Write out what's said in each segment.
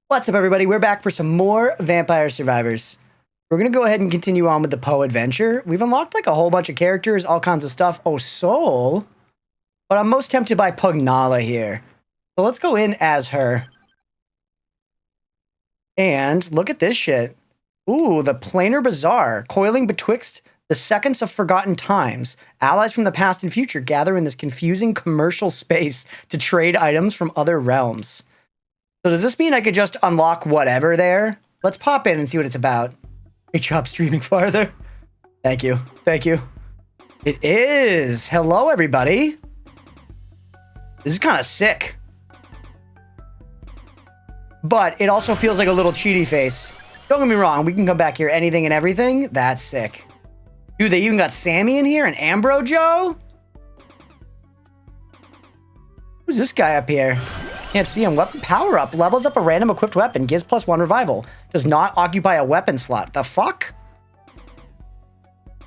What's up, everybody? We're back for some more Vampire Survivors. We're going to go ahead and continue on with the Poe adventure. We've unlocked like a whole bunch of characters, all kinds of stuff. Oh, Soul. But I'm most tempted by Pugnala here. So let's go in as her. And look at this shit. Ooh, the Planar Bazaar. Coiling betwixt the seconds of forgotten times. Allies from the past and future gather in this confusing commercial space to trade items from other realms. So does this mean I could just unlock whatever there? Let's pop in and see what it's about. Great job streaming farther. Thank you. Thank you. It is. Hello, everybody. This is kind of sick. But it also feels like a little cheaty face. Don't get me wrong. We can come back here. Anything and everything. That's sick. Dude, they even got Sammy in here and Ambrojo? Who's this guy up here? Can't see him. Weapon power up. Levels up a random equipped weapon. Gives +1 revival. Does not occupy a weapon slot. The fuck?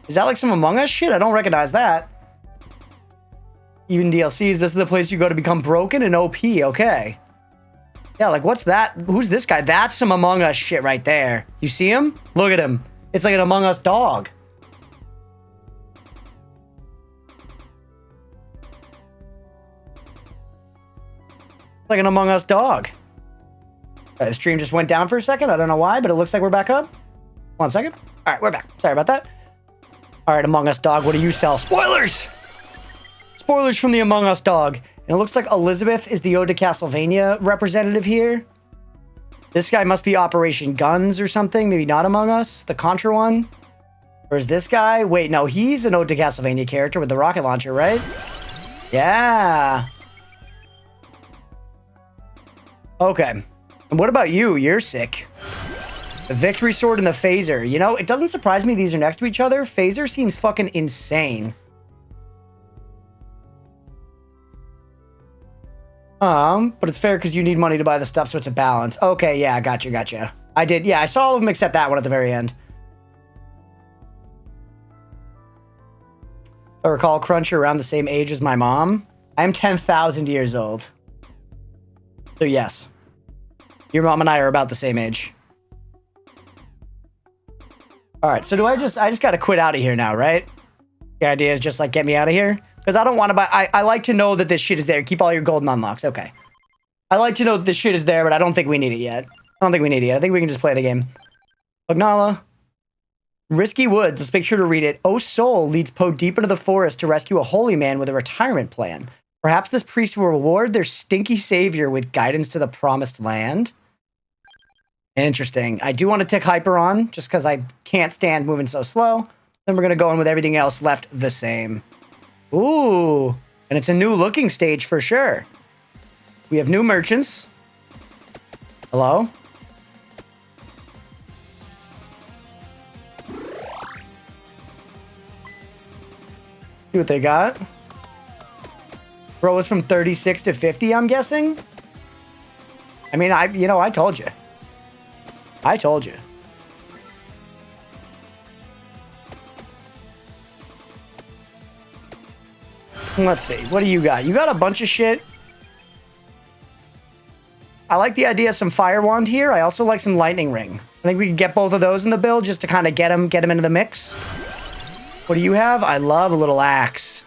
Is that like some Among Us shit? I don't recognize that. Even DLCs. This is the place you go to become broken and OP. Okay. Yeah, like what's that? Who's this guy? That's some Among Us shit right there. You see him? Look at him. It's like an Among Us dog. Like an Among Us dog. The stream just went down for a second. I don't know why, but it looks like we're back up. 1 second. All right, we're back. Sorry about that. All right, Among Us dog, what do you sell? Spoilers! Spoilers from the Among Us dog. And it looks like Elizabeth is the Ode to Castlevania representative here. This guy must be Operation Guns or something. Maybe not Among Us. The Contra one. Or is this guy? Wait, no, he's an Ode to Castlevania character with the rocket launcher, right? Yeah. Okay. And what about you? You're sick. The Victory Sword and the Phaser. You know, it doesn't surprise me these are next to each other. Phaser seems fucking insane. But it's fair because you need money to buy the stuff, so it's a balance. Okay, yeah, gotcha. I did, yeah, I saw all of them except that one at the very end. If I recall, Crunch, you're around the same age as my mom. I'm 10,000 years old. So yes, your mom and I are about the same age. All right, so I just got to quit out of here now, right? The idea is just like, get me out of here. Because I don't want to buy, I like to know that this shit is there. Keep all your golden unlocks. Okay. I like to know that this shit is there, but I don't think we need it yet. I think we can just play the game. Pugnala. Risky Woods. Let's make sure to read it. Oh, Soul leads Poe deep into the forest to rescue a holy man with a retirement plan. Perhaps this priest will reward their stinky savior with guidance to the promised land. Interesting. I do want to tick Hyper on, just because I can't stand moving so slow. Then we're going to go in with everything else left the same. Ooh. And it's a new looking stage for sure. We have new merchants. Hello? See what they got. Bro was from 36 to 50, I'm guessing. I mean, I told you. I told you. Let's see. What do you got? You got a bunch of shit. I like the idea of some Fire Wand here. I also like some Lightning Ring. I think we can get both of those in the build just to kind of get them into the mix. What do you have? I love a little axe.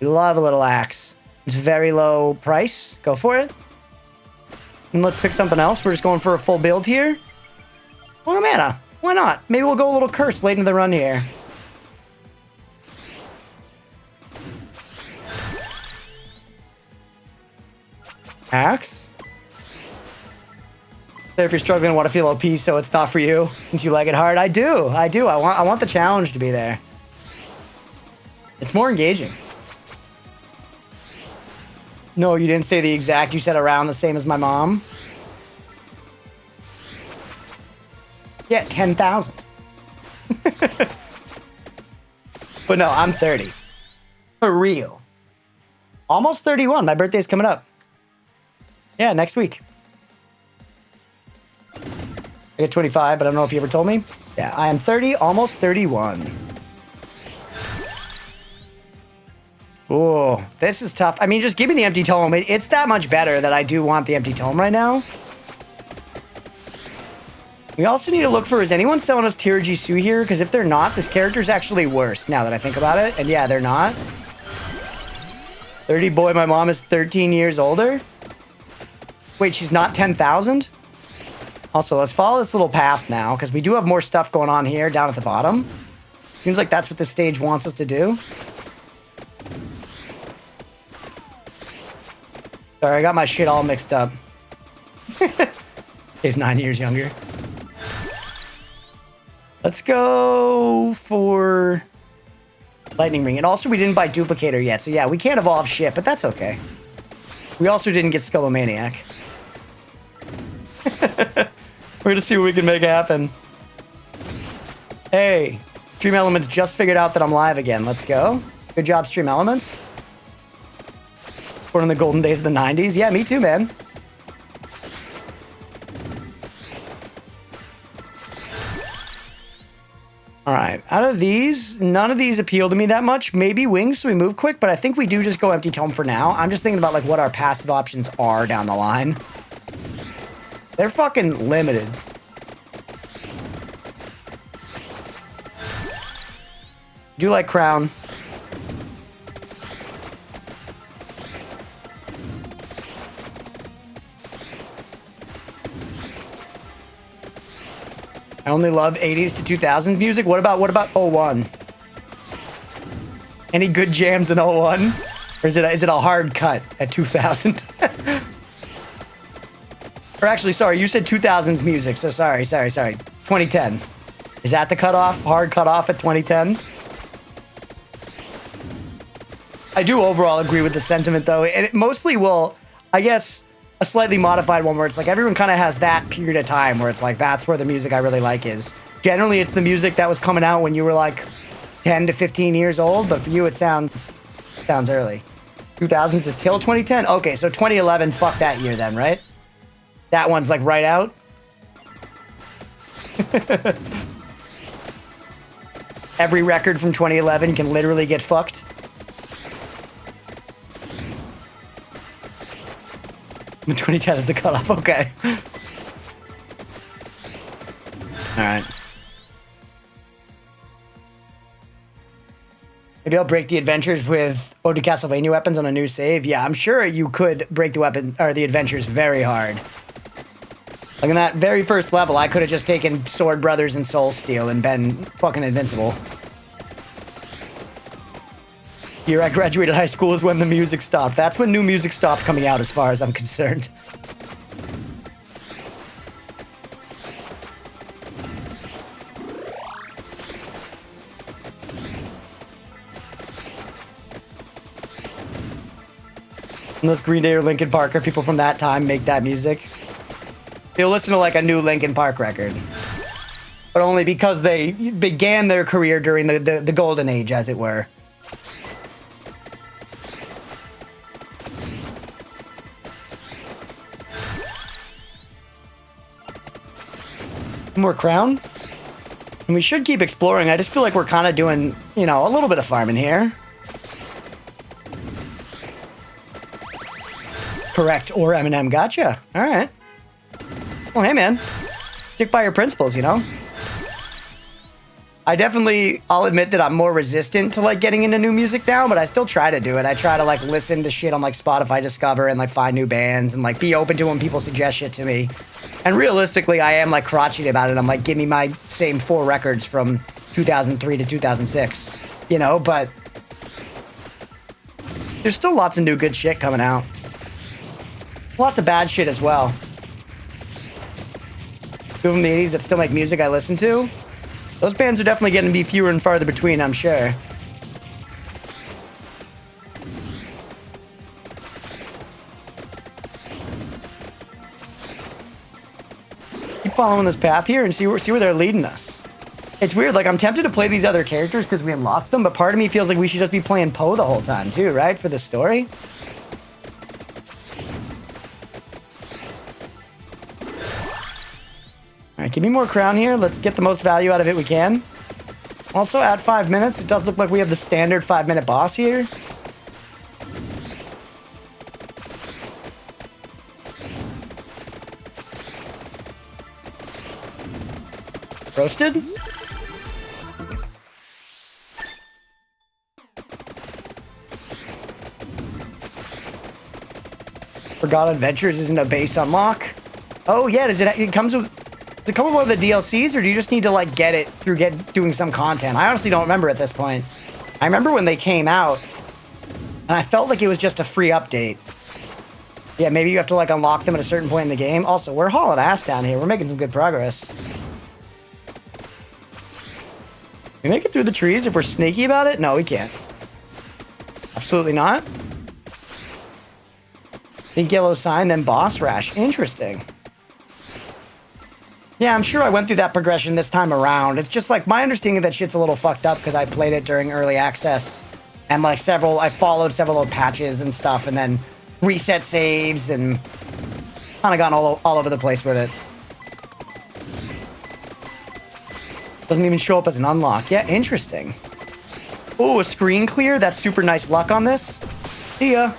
Love a little axe. It's very low price. Go for it. And let's pick something else. We're just going for a full build here. Oh, mana. Why not? Maybe we'll go a little curse late into the run here. Axe. So if you're struggling and want to feel OP, so it's not for you, since you like it hard. I do. I want the challenge to be there. It's more engaging. No, you didn't say the exact. You said around the same as my mom. Yeah, 10,000. But no, I'm 30. For real. Almost 31. My birthday's coming up. Yeah, next week. I get 25, but I don't know if you ever told me. Yeah, I am 30, almost 31. Oh, this is tough. I mean, just give me the empty tome. It's that much better that I do want the empty tome right now. We also need to look for, is anyone selling us tier Jisoo here? Because if they're not, this character's actually worse now that I think about it. And yeah, they're not. 30 boy, my mom is 13 years older. Wait, she's not 10,000? Also, let's follow this little path now, because we do have more stuff going on here down at the bottom. Seems like that's what this stage wants us to do. Sorry, I got my shit all mixed up. He's 9 years younger. Let's go for Lightning Ring. And also, we didn't buy Duplicator yet. So, yeah, we can't evolve shit, but that's okay. We also didn't get Skullomaniac. We're going to see what we can make happen. Hey, Stream Elements just figured out that I'm live again. Let's go. Good job, Stream Elements. Born in the golden days of the 90s. Yeah, me too, man. All right, out of these, none of these appeal to me that much. Maybe Wings, so we move quick, but I think we do just go Empty Tome for now. I'm just thinking about like what our passive options are down the line. They're fucking limited. Do like Crown. I only love 80s to 2000s music. What about 01? Any good jams in 01? Or is it a hard cut at 2000? Or actually, sorry, you said 2000s music, so sorry. 2010. Is that the cutoff? Hard cutoff at 2010? I do overall agree with the sentiment, though. And it mostly will, I guess, a slightly modified one where it's like everyone kind of has that period of time where it's like that's where the music I really like is. Generally, it's the music that was coming out when you were like 10 to 15 years old, but for you, it sounds early. 2000s is till 2010? Okay, so 2011, fuck that year then, right? That one's like right out. Every record from 2011 can literally get fucked. And 2010 is the cutoff, okay. Alright. Maybe I'll break the adventures with Ode to Castlevania weapons on a new save. Yeah, I'm sure you could break the weapon or the adventures very hard. Like in that very first level, I could have just taken Sword Brothers and Soul Steel and been fucking invincible. The year I graduated high school is when the music stopped. That's when new music stopped coming out as far as I'm concerned. Unless Green Day or Linkin Park or people from that time make that music. You'll listen to like a new Linkin Park record. But only because they began their career during the golden age, as it were. More crown? And we should keep exploring. I just feel like we're kind of doing, you know, a little bit of farming here. Correct, or Eminem. Gotcha. All right. Well, hey, man. Stick by your principles, you know? I'll admit that I'm more resistant to, like, getting into new music now, but I still try to do it. I try to, like, listen to shit on, like, Spotify Discover and, like, find new bands and, like, be open to when people suggest shit to me. And realistically, I am, like, crotchety about it. I'm like, give me my same 4 records from 2003 to 2006, you know? But there's still lots of new good shit coming out. Lots of bad shit as well. People from the 80s that still make music I listen to. Those bands are definitely getting to be fewer and farther between, I'm sure. Keep following this path here and see where they're leading us. It's weird, like I'm tempted to play these other characters because we unlocked them, but part of me feels like we should just be playing Poe the whole time too, right? For the story. Alright, give me more crown here. Let's get the most value out of it we can. Also, at 5 minutes, it does look like we have the standard 5-minute boss here. Roasted? Forgotten Adventures isn't a base unlock. Oh yeah, does it comes with, does it come with one of the DLCs, or do you just need to like get it through doing some content? I honestly don't remember at this point. I remember when they came out, and I felt like it was just a free update. Yeah, maybe you have to like unlock them at a certain point in the game. Also, we're hauling ass down here. We're making some good progress. We make it through the trees if we're sneaky about it? No, we can't. Absolutely not. Think yellow sign, then boss rash. Interesting. Yeah, I'm sure I went through that progression this time around. It's just like my understanding of that shit's a little fucked up because I played it during early access. And like I followed several of patches and stuff and then reset saves and kind of gotten all over the place with it. Doesn't even show up as an unlock. Yeah, interesting. Oh, a screen clear? That's super nice luck on this. See ya.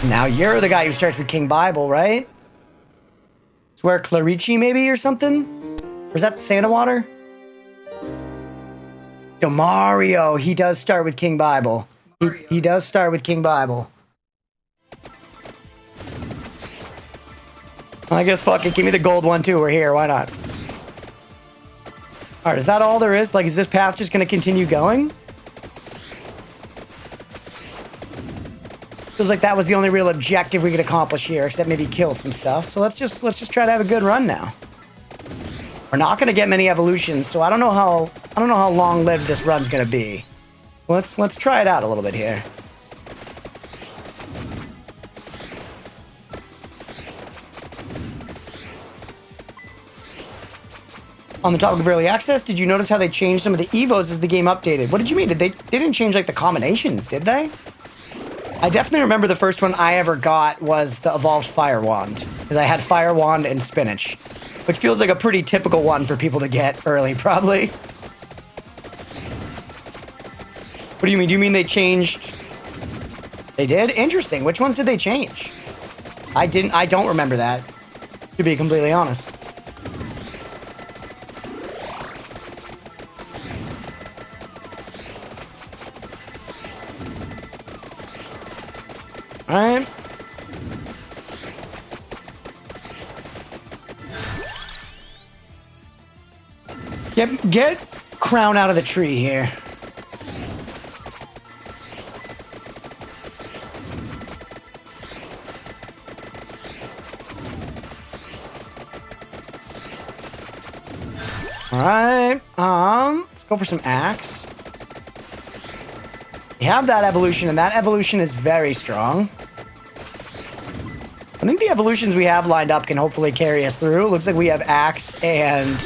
Now you're the guy who starts with King Bible, right? Swear Clarici maybe or something? Or is that Santa Water? Yo, Mario, he does start with King Bible. He does start with King Bible. I guess fuck it, give me the gold one too. We're here, why not? Alright, is that all there is? Like, is this path just gonna continue going? Feels like that was the only real objective we could accomplish here, except maybe kill some stuff. So let's just try to have a good run now. We're not gonna get many evolutions, so I don't know how long-lived this run's gonna be. Let's try it out a little bit here. On the topic of early access, did you notice how they changed some of the evos as the game updated? What did you mean? They didn't change like the combinations, did they? I definitely remember the first one I ever got was the Evolved Fire Wand, because I had Fire Wand and Spinach, which feels like a pretty typical one for people to get early, probably. What do you mean? Do you mean they changed? They did? Interesting. Which ones did they change? I don't remember that, to be completely honest. All right. Get Crown out of the tree here. All right. Let's go for some axe. We have that evolution, and that evolution is very strong. I think the evolutions we have lined up can hopefully carry us through. Looks like we have axe and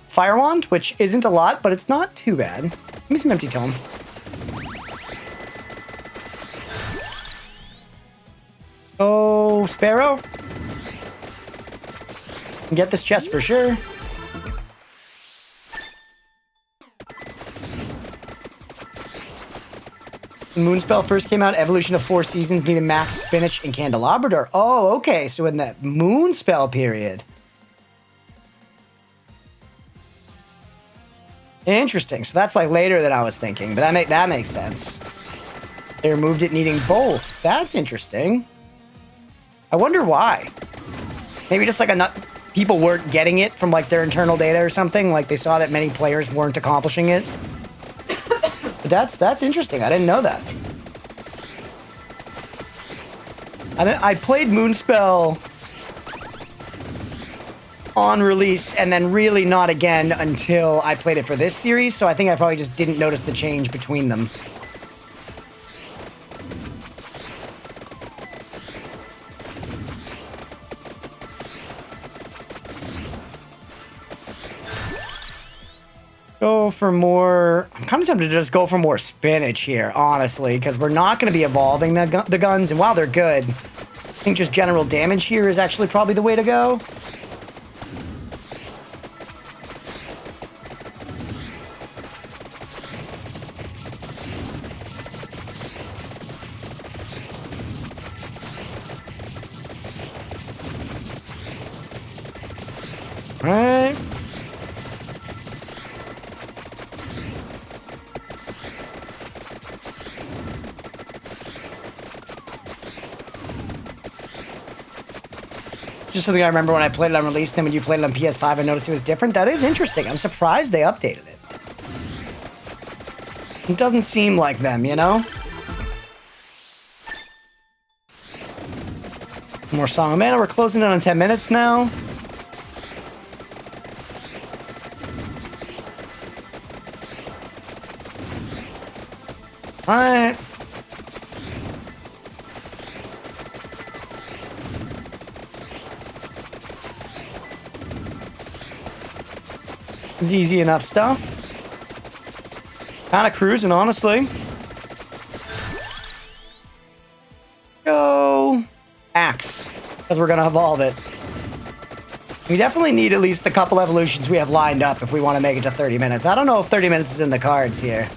Fire Wand, which isn't a lot, but it's not too bad. Give me some empty tome. Oh, Sparrow. Get this chest for sure. When Moonspell first came out, Evolution of 4 Seasons needed max Spinach and Candelabrador. Oh, okay. So in that Moonspell period. Interesting. So that's like later than I was thinking, but that makes sense. They removed it needing both. That's interesting. I wonder why. Maybe just like people weren't getting it from like their internal data or something. Like they saw that many players weren't accomplishing it. But that's interesting. I didn't know that. I played Moonspell on release and then really not again until I played it for this series. So I think I probably just didn't notice the change between them. Go for more. I'm kind of tempted to just go for more Spinach here, honestly, because we're not going to be evolving the guns, and while they're good, I think just general damage here is actually probably the way to go. Just something I remember when I played it on release, then when you played it on PS5, I noticed it was different. That is interesting. I'm surprised they updated it. It doesn't seem like them, you know? More Song of Mana. We're closing in on 10 minutes now. Alright. It's easy enough stuff. Kind of cruising, honestly. Go axe, because we're gonna evolve it. We definitely need at least the couple evolutions we have lined up if we want to make it to 30 minutes. I don't know if 30 minutes is in the cards here.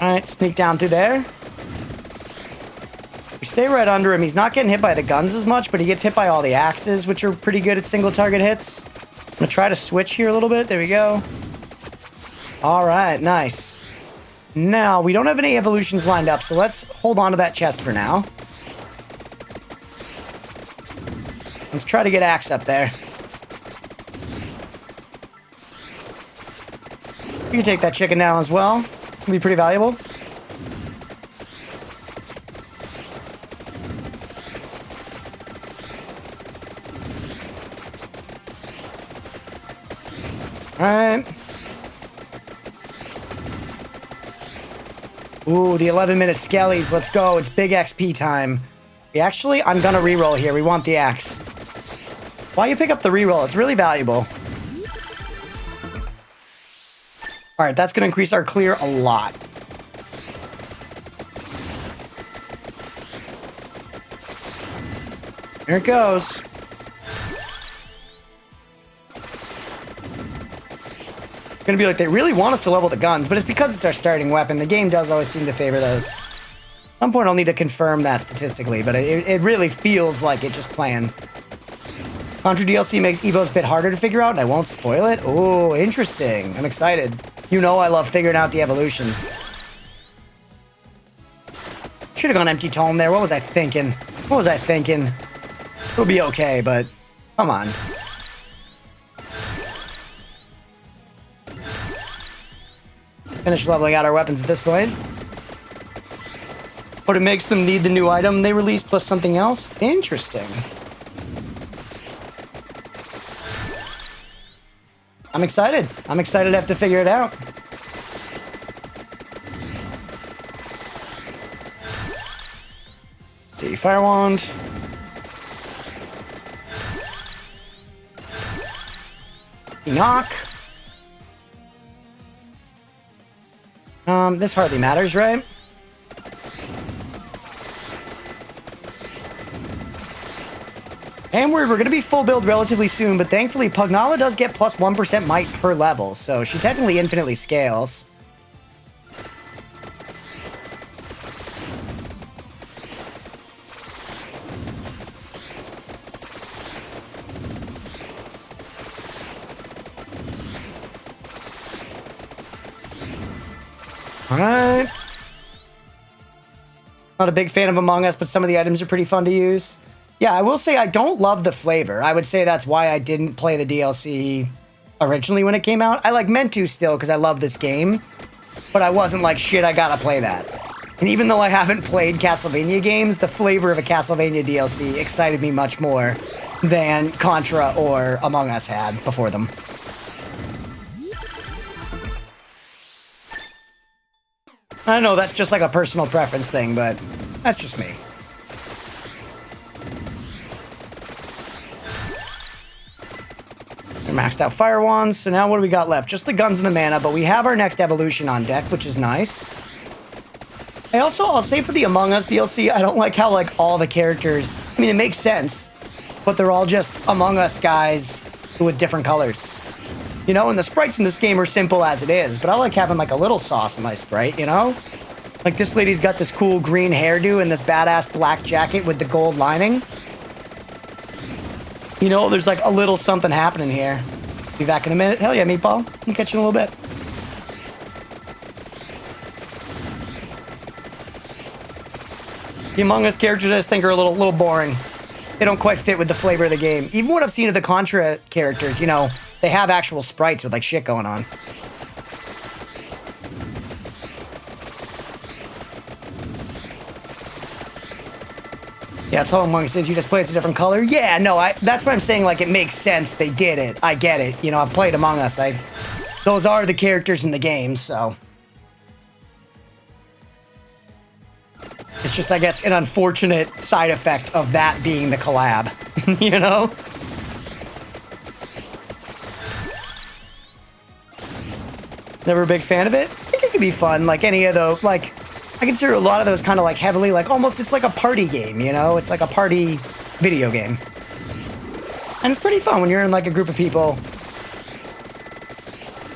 Alright, sneak down through there. We stay right under him. He's not getting hit by the guns as much, but he gets hit by all the axes, which are pretty good at single target hits. I'm gonna try to switch here a little bit. There we go. Alright, nice. Now, we don't have any evolutions lined up, so let's hold on to that chest for now. Let's try to get axe up there. You can take that chicken down as well. It'll be pretty valuable. Alright. Ooh, the 11-minute skellies. Let's go. It's big XP time. Actually, I'm gonna reroll here. We want the axe. Why you pick up the reroll? It's really valuable. Alright, that's gonna increase our clear a lot. Here it goes. Gonna be like, they really want us to level the guns, but it's because it's our starting weapon. The game does always seem to favor those. At some point I'll need to confirm that statistically, but it really feels like it just playing. Contra DLC makes Evo's a bit harder to figure out, and I won't spoil it. Oh, interesting. I'm excited. You know I love figuring out the evolutions. Should have gone empty tome there. What was I thinking? What was I thinking? It'll be okay, but come on. Finish leveling out our weapons at this point. But it makes them need the new item they released plus something else? Interesting. I'm excited. I'm excited to have to figure it out. Let's see, Fire Wand. Knock. This hardly matters, right? And we're going to be full build relatively soon, but thankfully Pugnala does get plus 1% might per level, so she technically infinitely scales. Alright. Not a big fan of Among Us, but some of the items are pretty fun to use. Yeah, I will say I don't love the flavor. I would say that's why I didn't play the DLC originally when it came out. I meant to still because I love this game, but I wasn't like, shit, I gotta play that. And even though I haven't played Castlevania games, the flavor of a Castlevania DLC excited me much more than Contra or Among Us had before them. I know that's just like a personal preference thing, but that's just me. We're maxed out Fire Wands, so now what do we got left? Just the guns and the mana, but we have our next evolution on deck, which is nice. I'll say for the Among Us DLC, I don't like how, like, all the characters... I mean, it makes sense, but they're all just Among Us guys with different colors. You know, and the sprites in this game are simple as it is, but I like having, like, a little sauce in my sprite, you know? Like, this lady's got this cool green hairdo and this badass black jacket with the gold lining. You know, there's, like, a little something happening here. Be back in a minute. Hell yeah, Meatball. I'll catch you in a little bit. The Among Us characters I just think are a little boring. They don't quite fit with the flavor of the game. Even what I've seen of the Contra characters, you know, they have actual sprites with like shit going on. Yeah, that's how Among Us is. You just play as a different color. Yeah, no, that's what I'm saying. Like, it makes sense. They did it. I get it. You know, I've played Among Us. Those are the characters in the game, so. It's just, I guess, an unfortunate side effect of that being the collab. You know? Never a big fan of it. I think it could be fun. Like any of those, like, I consider a lot of those kind of like heavily, like almost, it's like a party game, you know? It's like a party video game. And it's pretty fun when you're in like a group of people.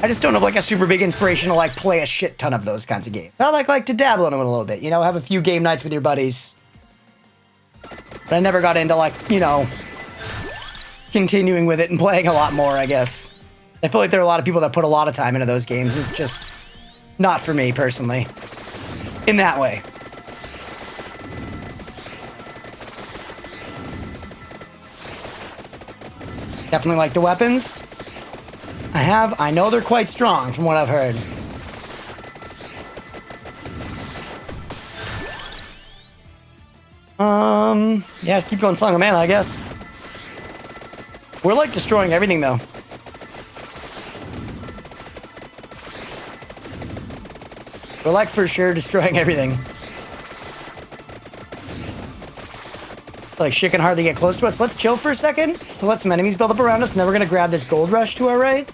I just don't have like a super big inspiration to like play a shit ton of those kinds of games. I like to dabble in them a little bit, you know, have a few game nights with your buddies. But I never got into like, you know, continuing with it and playing a lot more, I guess. I feel like there are a lot of people that put a lot of time into those games. It's just not for me personally. In that way. Definitely like the weapons. I know they're quite strong from what I've heard. Yeah, just keep going Slug of Mana, I guess. We're like destroying everything though. We're like for sure destroying everything. Like shit can hardly get close to us. Let's chill for a second to let some enemies build up around us, and then we're gonna grab this gold rush to our right.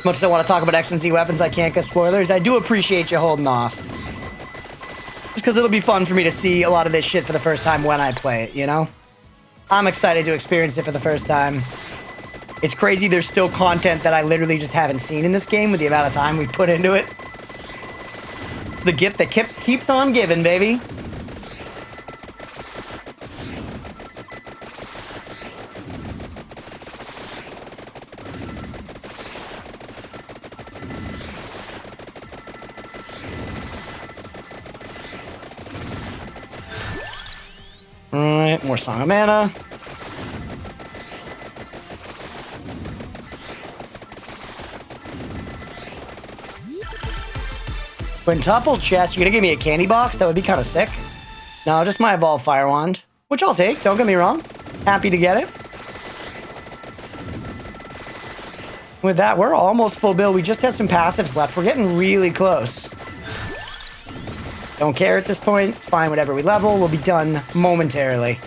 As much as I want to talk about X and Z weapons, I can't get spoilers. I do appreciate you holding off. Just because it'll be fun for me to see a lot of this shit for the first time when I play it, you know? I'm excited to experience it for the first time. It's crazy there's still content that I literally just haven't seen in this game with the amount of time we put into it. It's the gift that keeps on giving, baby. Alright, more Song of Mana. Quintuple chest. You gonna give me a candy box? That would be kind of sick. No, just my Evolved Fire Wand. Which I'll take, don't get me wrong. Happy to get it. With that, we're almost full build. We just have some passives left. We're getting really close. Don't care at this point. It's fine, whatever we level. We'll be done momentarily.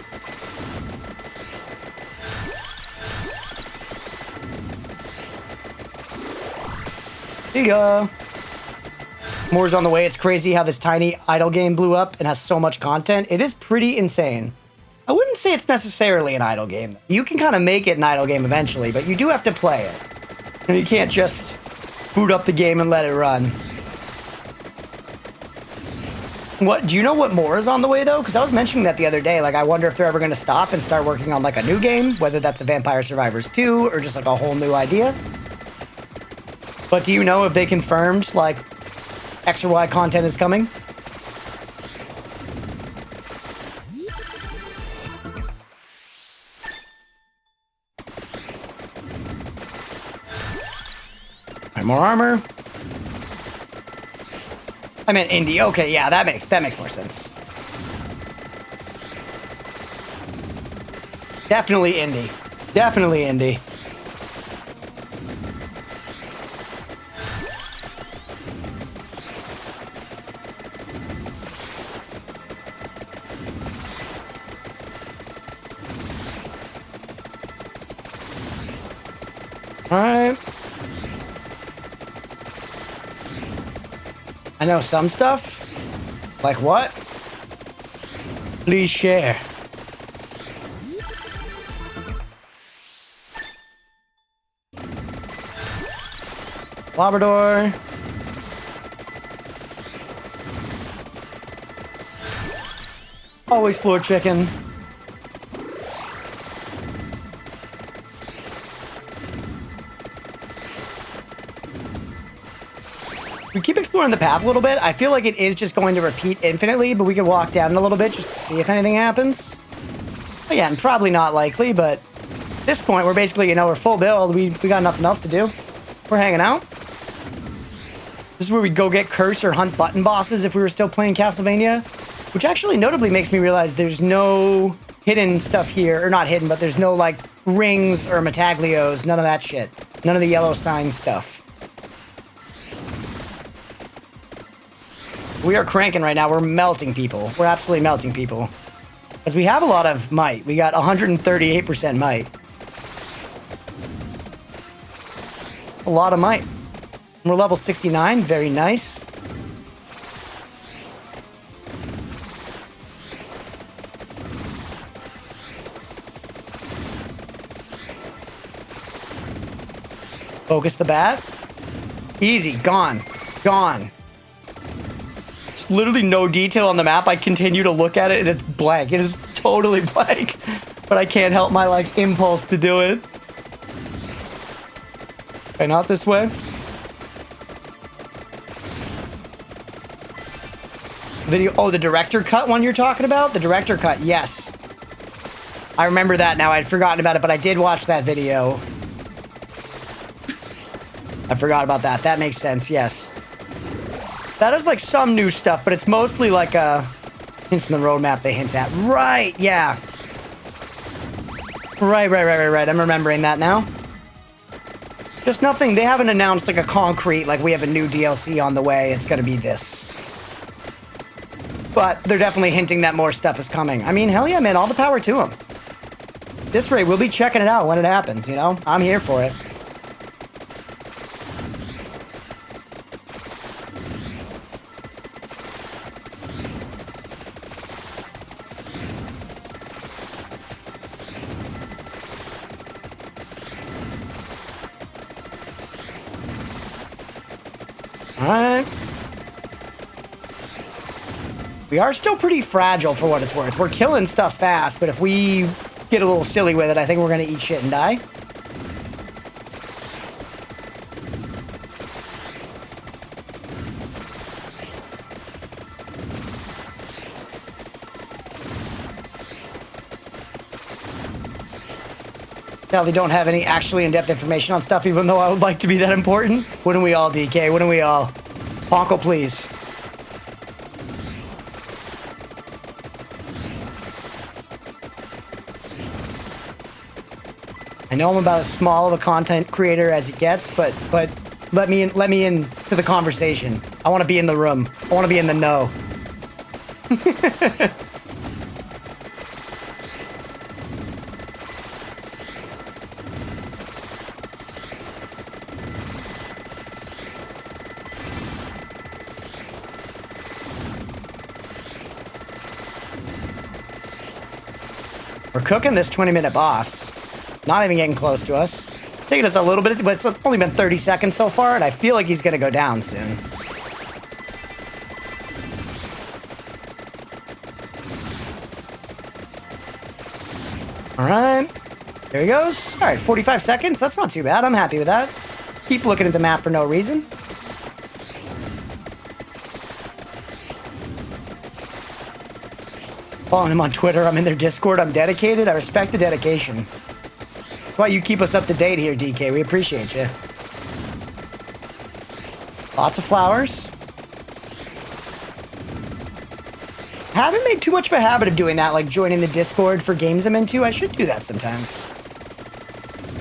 There you go. More's on the way. It's crazy how this tiny idle game blew up and has so much content. It is pretty insane. I wouldn't say it's necessarily an idle game. You can kind of make it an idle game eventually, but you do have to play it. And you can't just boot up the game and let it run. What, do you know what more is on the way though? Because I was mentioning that the other day. Like, I wonder if they're ever going to stop and start working on like a new game, whether that's a Vampire Survivors 2 or just like a whole new idea. But do you know if they confirmed like X or Y content is coming? Alright, more armor. I meant indie. Okay, yeah, that makes more sense. Definitely indie. Definitely indie. Alright. I know some stuff. Like what? Please share. Labrador. Always floor chicken. We keep exploring the path a little bit. I feel like it is just going to repeat infinitely, but we could walk down a little bit just to see if anything happens. Again, probably not likely, but at this point, we're basically, you know, we're full build. We got nothing else to do. We're hanging out. This is where we'd go get curse or hunt button bosses if we were still playing Castlevania, which actually notably makes me realize there's no hidden stuff here, or not hidden, but there's no, like, rings or metaglios, none of that shit. None of the yellow sign stuff. We are cranking right now. We're melting people. We're absolutely melting people. Because we have a lot of might. We got 138% might. A lot of might. We're level 69. Very nice. Focus the bat. Easy. Gone. Gone. It's literally no detail on the map. I continue to look at it and it's blank. It is totally blank. But I can't help my, like, impulse to do it. Okay, not this way. Video. Oh, the director cut one you're talking about? The director cut, yes. I remember that now. I'd forgotten about it, but I did watch that video. I forgot about that. That makes sense, yes. That is like some new stuff, but it's mostly like hints in the roadmap they hint at. Right, yeah. Right. I'm remembering that now. Just nothing. They haven't announced like a concrete, like we have a new DLC on the way. It's going to be this. But they're definitely hinting that more stuff is coming. I mean, hell yeah, man. All the power to them. This rate, we'll be checking it out when it happens, you know? I'm here for it. Alright. We are still pretty fragile for what it's worth. We're killing stuff fast, but if we get a little silly with it, I think we're going to eat shit and die. Now they don't have any actually in-depth information on stuff, even though I would like to be that important. Wouldn't we all, DK? Wouldn't we all? Ponko, please. I know I'm about as small of a content creator as it gets, but let me in to the conversation. I want to be in the room. I want to be in the know. We're cooking this 20-minute boss. Not even getting close to us. Taking us a little bit, but it's only been 30 seconds so far, and I feel like he's going to go down soon. All right. There he goes. All right, 45 seconds. That's not too bad. I'm happy with that. Keep looking at the map for no reason. Following him on Twitter. I'm in their Discord. I'm dedicated. I respect the dedication. That's why you keep us up to date here, DK. We appreciate you. Lots of flowers. Haven't made too much of a habit of doing that, like joining the Discord for games I'm into. I should do that sometimes.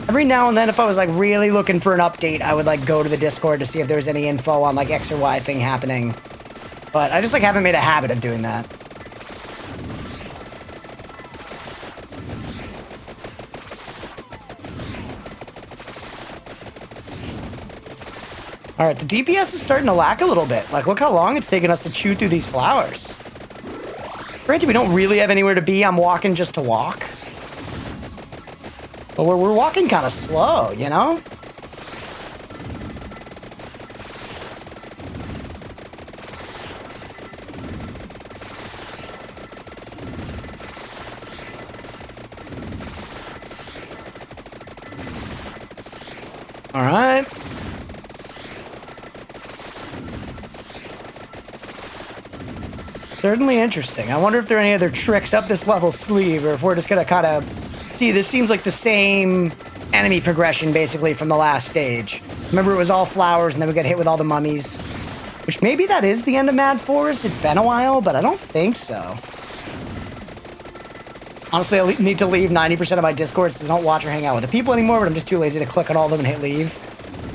Every now and then, if I was like really looking for an update, I would like go to the Discord to see if there was any info on like X or Y thing happening. But I just like haven't made a habit of doing that. All right, the DPS is starting to lack a little bit. Like, look how long it's taken us to chew through these flowers. Granted, we don't really have anywhere to be. I'm walking just to walk. But we're walking kind of slow, you know? All right. Certainly interesting. I wonder if there are any other tricks up this level's sleeve, or if we're just gonna kind of... See, this seems like the same enemy progression, basically, from the last stage. Remember, it was all flowers, and then we got hit with all the mummies. Which, maybe that is the end of Mad Forest? It's been a while, but I don't think so. Honestly, I need to leave 90% of my Discords because I don't watch or hang out with the people anymore, but I'm just too lazy to click on all of them and hit leave.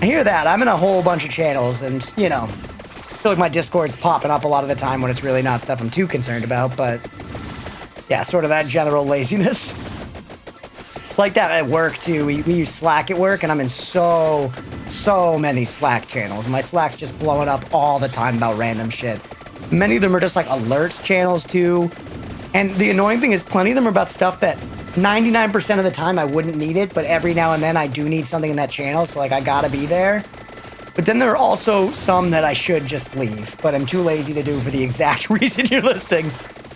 I hear that. I'm in a whole bunch of channels, and, you know... I feel like my Discord's popping up a lot of the time when it's really not stuff I'm too concerned about, but yeah, sort of that general laziness. It's like that at work too. We use Slack at work, and I'm in so many Slack channels. My Slack's just blowing up all the time about random shit. Many of them are just like alerts channels too. And the annoying thing is plenty of them are about stuff that 99% of the time I wouldn't need it, but every now and then I do need something in that channel, so like I gotta be there. But then there are also some that I should just leave, but I'm too lazy to do for the exact reason you're listing.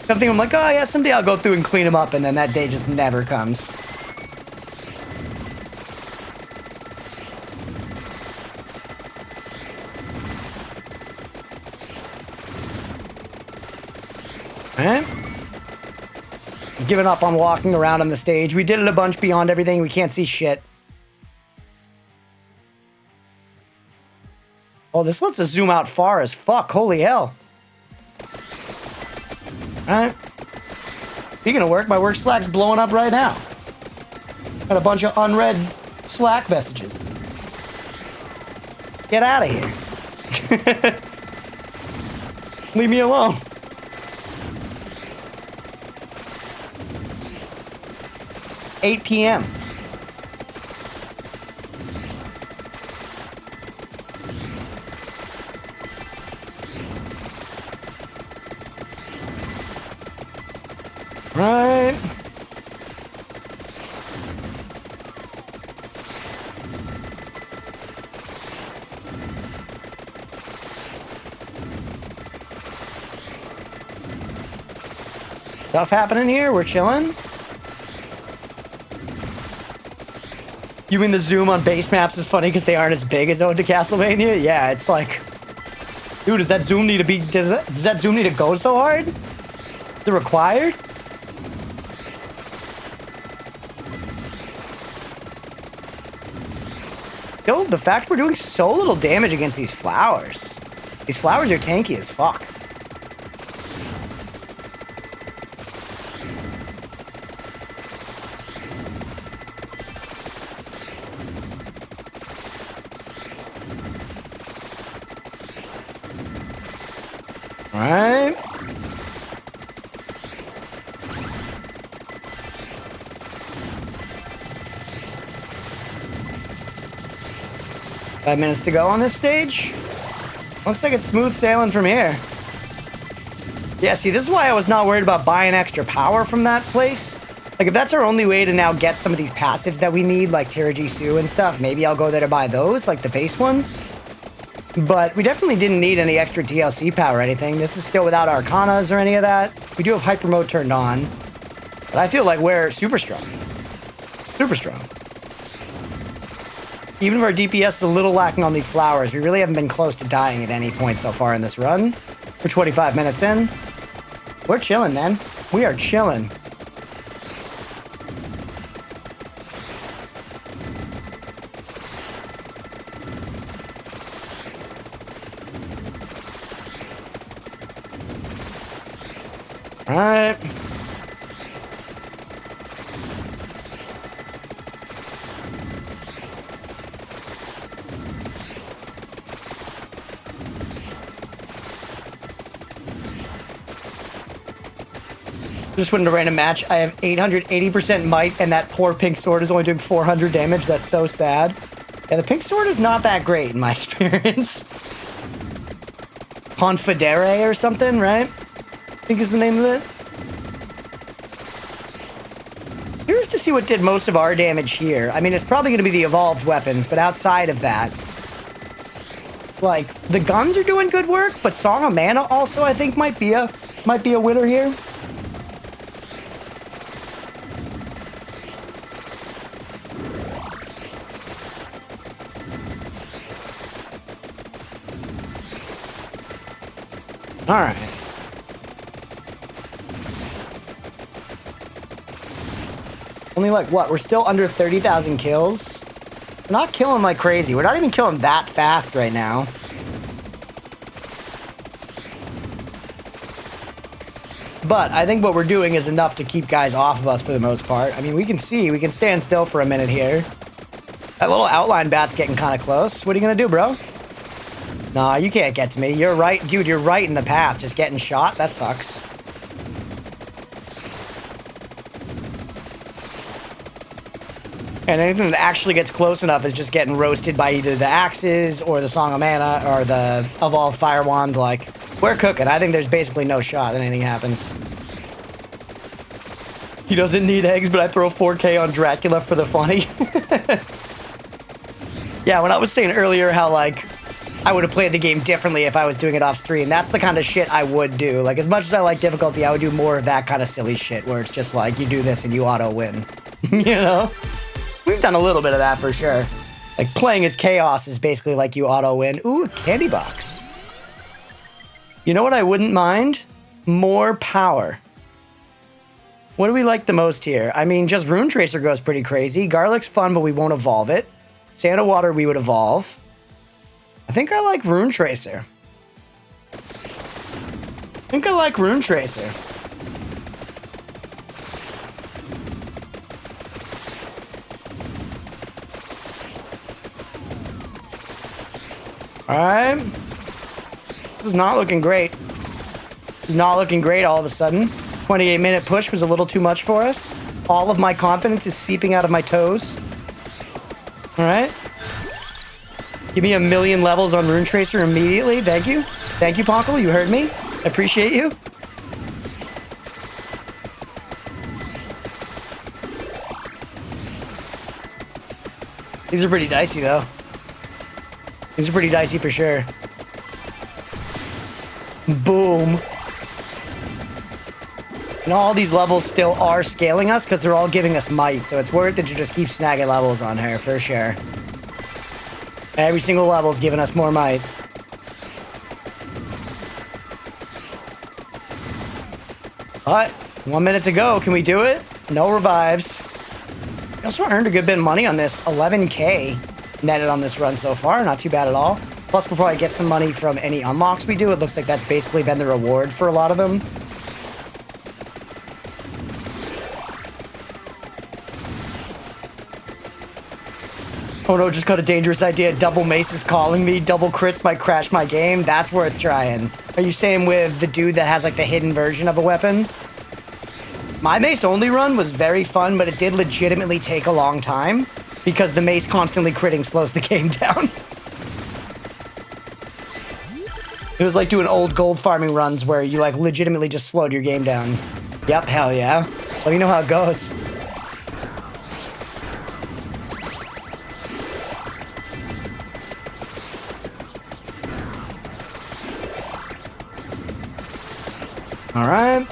Something I'm like, oh yeah, someday I'll go through and clean them up, and then that day just never comes. Alright. Giving up on walking around on the stage. We did it a bunch beyond everything. We can't see shit. Oh, this lets us zoom out far as fuck. Holy hell. Alright. Speaking of work, my work Slack's blowing up right now. Got a bunch of unread Slack messages. Get out of here. Leave me alone. $8 p.m. Right. Stuff happening here. We're chilling. You mean the zoom on base maps is funny because they aren't as big as Ode to Castlevania? Yeah, it's like, dude, does that zoom need to be? Does that zoom need to go so hard? Is it required? Yo, the fact we're doing so little damage against these flowers. These flowers are tanky as fuck. Alright. Five minutes to go on this stage. Looks like it's smooth sailing from here. Yeah, see, this is why I was not worried about buying extra power from that place. Like, if that's our only way to now get some of these passives that we need, like Tirajisu and stuff, maybe I'll go there to buy those, like the base ones. But we definitely didn't need any extra DLC power or anything. This is still without Arcanas or any of that. We do have Hyper Mode turned on. But I feel like we're super strong. Super strong. Even if our DPS is a little lacking on these flowers, we really haven't been close to dying at any point so far in this run. We're 25 minutes in. We're chilling, man. We are chilling. All right. Just went into a random match. I have 880% might, and that poor pink sword is only doing 400 damage. That's so sad. Yeah, the pink sword is not that great in my experience. Confedere or something, right? I think is the name of it. Curious to see what did most of our damage here. I mean, it's probably going to be the evolved weapons, but outside of that, like, the guns are doing good work, but Song of Mana also, I think, might be a winner here. All right. Only like, what? We're still under 30,000 kills. We're not killing like crazy. We're not even killing that fast right now. But I think what we're doing is enough to keep guys off of us for the most part. I mean, we can stand still for a minute here. That little outline bat's getting kind of close. What are you going to do, bro? Nah, you can't get to me. You're right. Dude, you're right in the path. Just getting shot? That sucks. And anything that actually gets close enough is just getting roasted by either the axes or the Song of Mana or the Evolved Fire Wand. Like, we're cooking. I think there's basically no shot that anything happens. He doesn't need eggs, but I throw 4K on Dracula for the funny. Yeah, when I was saying earlier how, like, I would have played the game differently if I was doing it off stream, that's the kind of shit I would do. Like, as much as I like difficulty, I would do more of that kind of silly shit where it's just like, you do this and you auto-win. You know? We've done a little bit of that for sure. Like, playing as Chaos is basically like you auto-win. Ooh, a candy box. You know what I wouldn't mind? More power. What do we like the most here? I mean, just Rune Tracer goes pretty crazy. Garlic's fun, but we won't evolve it. Sand of Water, we would evolve. I think I like Rune Tracer. Alright. This is not looking great. This is not looking great all of a sudden. 28-minute push was a little too much for us. All of my confidence is seeping out of my toes. Alright. Give me 1,000,000 levels on Rune Tracer immediately. Thank you. Thank you, Ponkle. You heard me. I appreciate you. These are pretty dicey, though. These are pretty dicey for sure. Boom. And all these levels still are scaling us because they're all giving us might, so it's worth it to just keep snagging levels on her, for sure. Every single level's giving us more might. But 1 minute to go. Can we do it? No revives. We also earned a good bit of money on this. 11K netted on this run so far. Not too bad at all. Plus, we'll probably get some money from any unlocks we do. It looks like that's basically been the reward for a lot of them. Oh no, just got a dangerous idea. Double mace is calling me. Double crits might crash my game. That's worth trying. Are you saying with the dude that has like the hidden version of a weapon? My mace only run was very fun, but it did legitimately take a long time because the mace constantly critting slows the game down. It was like doing old gold farming runs where you like legitimately just slowed your game down. Yep, hell yeah. Let me know how it goes. All right.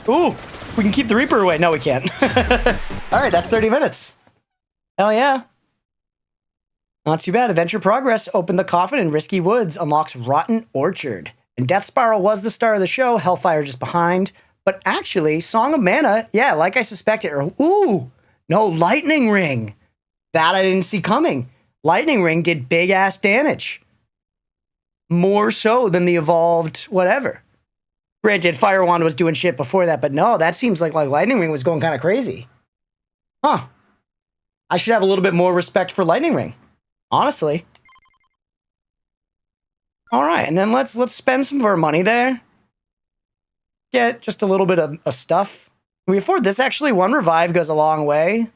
Ooh, we can keep the Reaper away. No, we can't. All right, that's 30 minutes. Hell yeah. Not too bad. Adventure Progress opened the coffin in Risky Woods, unlocks Rotten Orchard. And Death Spiral was the star of the show. Hellfire just behind. But actually, Song of Mana, yeah, like I suspected. Ooh, no, Lightning Ring. That I didn't see coming. Lightning Ring did big-ass damage. More so than the evolved whatever. Granted, Fire Wand was doing shit before that, but no, that seems like Lightning Ring was going kind of crazy. Huh. I should have a little bit more respect for Lightning Ring. Honestly. All right, and then let's spend some of our money there. Get just a little bit of stuff. Can we afford this? Actually, 1 revive goes a long way.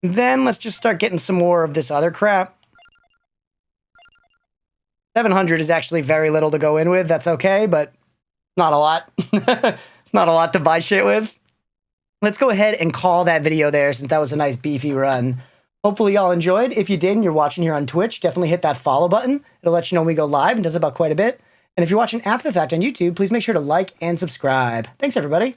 Then let's just start getting some more of this other crap. 700 is actually very little to go in with. That's okay, but not a lot. It's not a lot to buy shit with. Let's go ahead and call that video there since that was a nice beefy run. Hopefully y'all enjoyed. If you did and you're watching here on Twitch, definitely hit that follow button. It'll let you know when we go live and does about quite a bit. And if you're watching after the fact on YouTube, please make sure to like and subscribe. Thanks, everybody.